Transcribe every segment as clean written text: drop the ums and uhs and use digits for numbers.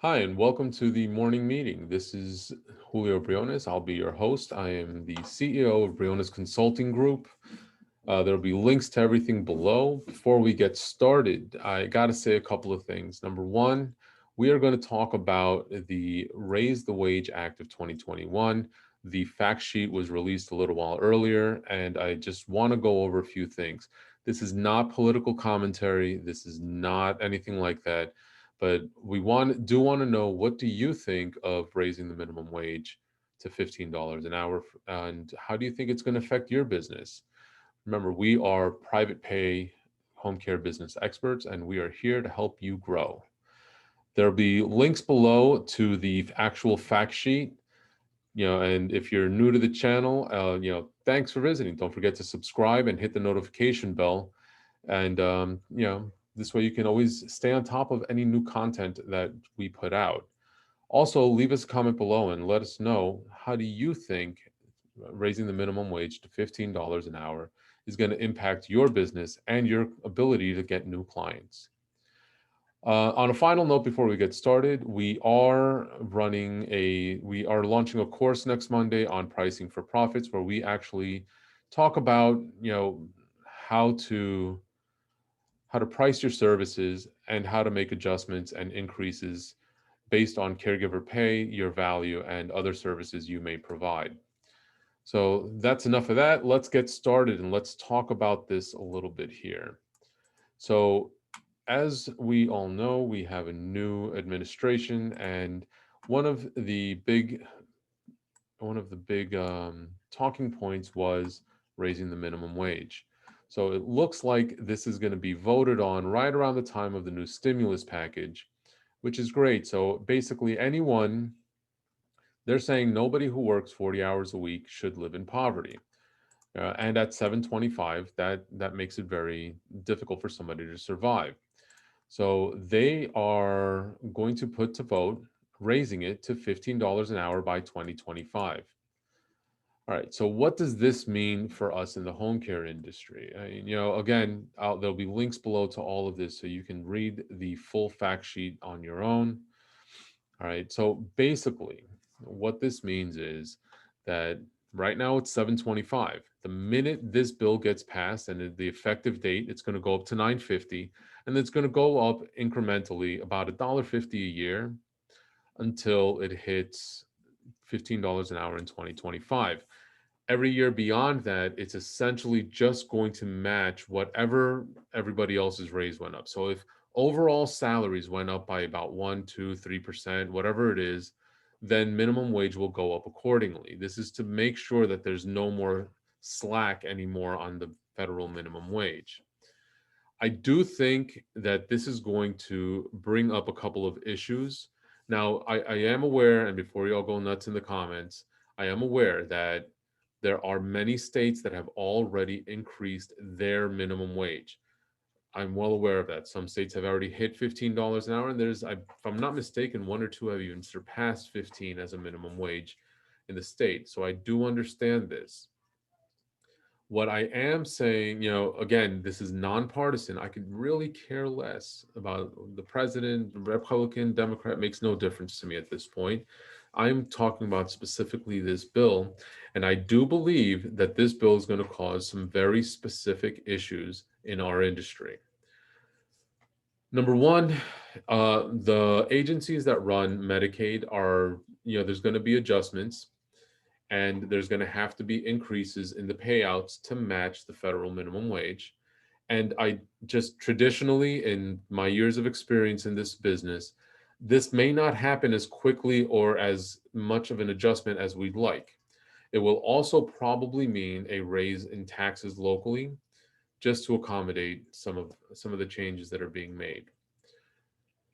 Hi, and welcome to the morning meeting. This is Julio Briones. I'll be your host. I am the CEO of Briones Consulting Group. There'll be links to everything below. Before we get started, I got to say a couple of things. Number one, we are going to talk about the Raise the Wage Act of 2021. The fact sheet was released a little while earlier, and I just want to go over a few things. This is not political commentary. This is not anything like that. But we do want to know, what do you think of raising the minimum wage to $15 an hour, and how do you think it's going to affect your business? Remember, we are private pay home care business experts, and we are here to help you grow. There'll be links below to the actual fact sheet. And if you're new to the channel, thanks for visiting. Don't forget to subscribe and hit the notification bell. And, this way you can always stay on top of any new content that we put out. Also, leave us a comment below and let us know, how do you think raising the minimum wage to $15 an hour is going to impact your business and your ability to get new clients. On a final note, before we get started, we are launching a course next Monday on pricing for profits, where we actually talk about, how to how to price your services and how to make adjustments and increases based on caregiver pay, your value, and other services you may provide. So that's enough of that. Let's get started and let's talk about this a little bit here. So, as we all know, we have a new administration, and one of the big talking points was raising the minimum wage. So it looks like this is going to be voted on right around the time of the new stimulus package, which is great. So basically, they're saying nobody who works 40 hours a week should live in poverty. And at 725, that makes it very difficult for somebody to survive. So they are going to put to vote raising it to $15 an hour by 2025. All right. So what does this mean for us in the home care industry? Again, there'll be links below to all of this so you can read the full fact sheet on your own. All right. So basically, what this means is that right now it's 725. The minute this bill gets passed and the effective date, it's going to go up to 950, and it's going to go up incrementally about $1.50 a year until it hits $15 an hour in 2025. Every year beyond that, it's essentially just going to match whatever everybody else's raise went up. So if overall salaries went up by about 1, 2, 3%, whatever it is, then minimum wage will go up accordingly. This is to make sure that there's no more slack anymore on the federal minimum wage. I do think that this is going to bring up a couple of issues. Now, I am aware, and before you all go nuts in the comments, I am aware that there are many states that have already increased their minimum wage. I'm well aware of that. Some states have already hit $15 an hour, and if I'm not mistaken, one or two have even surpassed 15 as a minimum wage in the state. So I do understand this. What I am saying, again, this is nonpartisan. I could really care less about the president, Republican, Democrat, makes no difference to me at this point. I'm talking about specifically this bill, and I do believe that this bill is going to cause some very specific issues in our industry. Number one, the agencies that run Medicaid there's going to be adjustments, and there's going to have to be increases in the payouts to match the federal minimum wage. And I just traditionally, in my years of experience in this business, this may not happen as quickly or as much of an adjustment as we'd like. It will also probably mean a raise in taxes locally, just to accommodate some of the changes that are being made.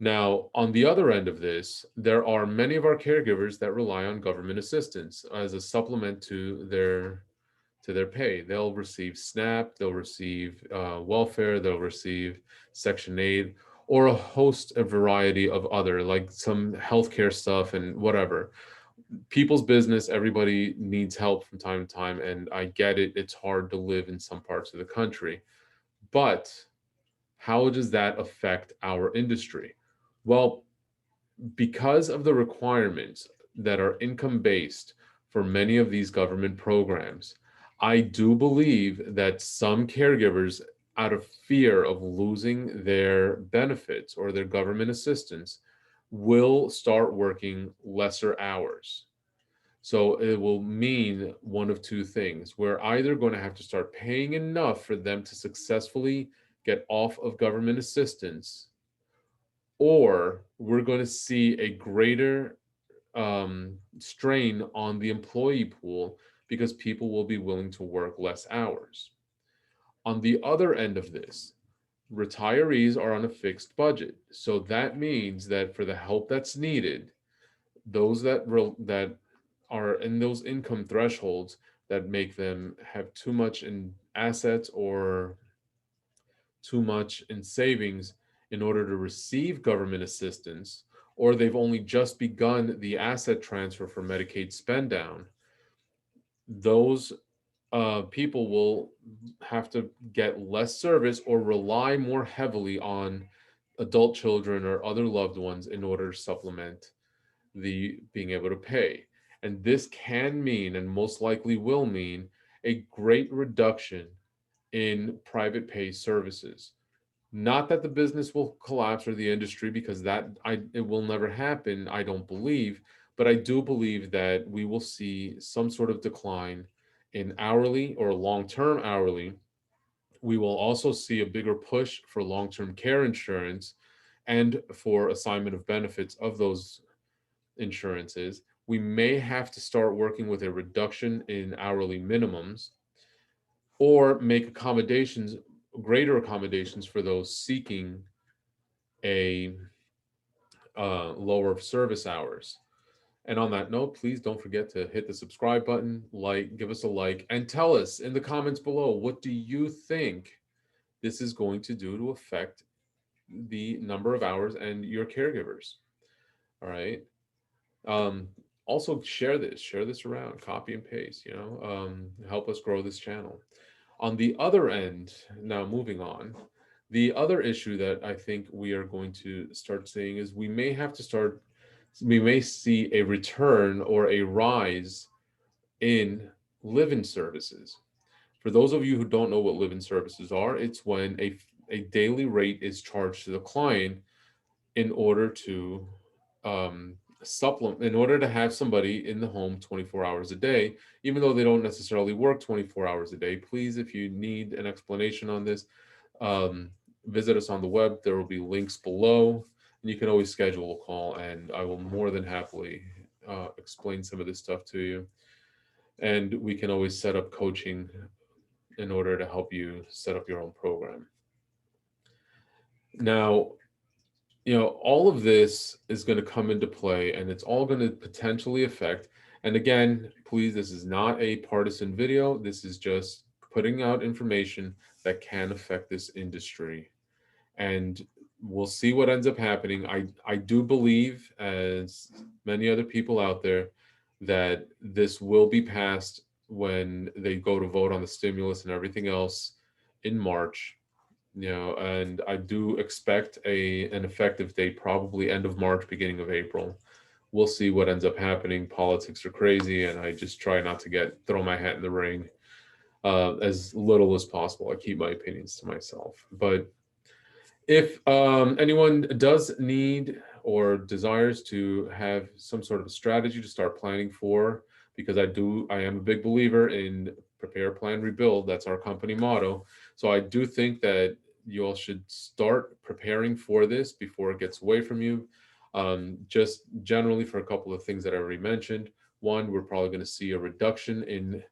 Now, on the other end of this, there are many of our caregivers that rely on government assistance as a supplement to their pay. They'll receive SNAP, they'll receive welfare, they'll receive Section 8, or a variety of other, like some healthcare stuff and whatever. People's business, everybody needs help from time to time, and I get it. It's hard to live in some parts of the country. But how does that affect our industry? Well, because of the requirements that are income based for many of these government programs, I do believe that some caregivers, out of fear of losing their benefits or their government assistance, will start working lesser hours. So it will mean one of two things. We're either going to have to start paying enough for them to successfully get off of government assistance, or we're going to see a greater strain on the employee pool because people will be willing to work less hours. On the other end of this, retirees are on a fixed budget. So that means that for the help that's needed, those that are in those income thresholds that make them have too much in assets or too much in savings in order to receive government assistance, or they've only just begun the asset transfer for Medicaid spend down, those people will have to get less service or rely more heavily on adult children or other loved ones in order to supplement the being able to pay. And this can mean, and most likely will mean, a great reduction in private pay services. Not that the business will collapse or the industry, because it will never happen, I don't believe, but I do believe that we will see some sort of decline in hourly or long-term hourly. We will also see a bigger push for long-term care insurance and for assignment of benefits of those insurances. We may have to start working with a reduction in hourly minimums or make accommodations, greater accommodations for those seeking a lower service hours. And on that note, please don't forget to hit the subscribe button, give us a like, and tell us in the comments below, what do you think this is going to do to affect the number of hours and your caregivers? All right. Um, Also share this around, copy and paste, help us grow this channel. On the other end, now moving on, the other issue that I think we are going to start seeing is we may see a return or a rise in live-in services. For those of you who don't know what live-in services are, it's when a daily rate is charged to the client in order to supplement, in order to have somebody in the home 24 hours a day, even though they don't necessarily work 24 hours a day. Please, if you need an explanation on this, um, visit us on the web. There will be links below, and you can always schedule a call, and I will more than happily explain some of this stuff to you. And we can always set up coaching in order to help you set up your own program. Now, all of this is going to come into play, and it's all going to potentially affect. And again, please, this is not a partisan video. This is just putting out information that can affect this industry. And we'll see what ends up happening. I do believe, as many other people out there, that this will be passed when they go to vote on the stimulus and everything else in March. And I do expect an effective date, probably end of March, beginning of April. We'll see what ends up happening. Politics are crazy, and I just try not to throw my hat in the ring as little as possible. I keep my opinions to myself. But if anyone does need or desires to have some sort of a strategy to start planning for, because I am a big believer in prepare, plan, rebuild. That's our company motto. So I do think that you all should start preparing for this before it gets away from you. Just generally for a couple of things that I already mentioned. One, we're probably going to see a reduction in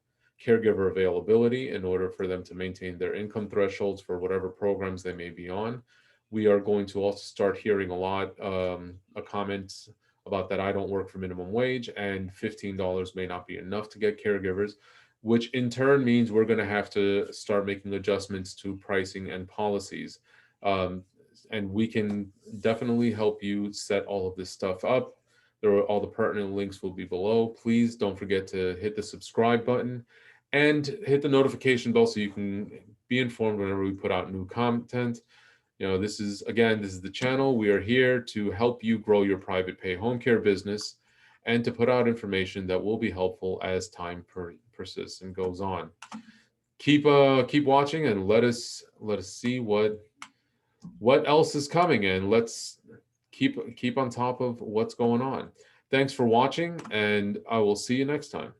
caregiver availability in order for them to maintain their income thresholds for whatever programs they may be on. We are going to also start hearing a lot of comments about that I don't work for minimum wage and $15 may not be enough to get caregivers, which in turn means we're going to have to start making adjustments to pricing and policies. Um, and we can definitely help you set all of this stuff up. All the pertinent links will be below. Please don't forget to hit the subscribe button and hit the notification bell so you can be informed whenever we put out new content. This is, again, this is the channel. We are here to help you grow your private pay home care business and to put out information that will be helpful as time persists and goes on. Keep watching and let us see what else is coming, and let's keep on top of what's going on. Thanks for watching, and I will see you next time.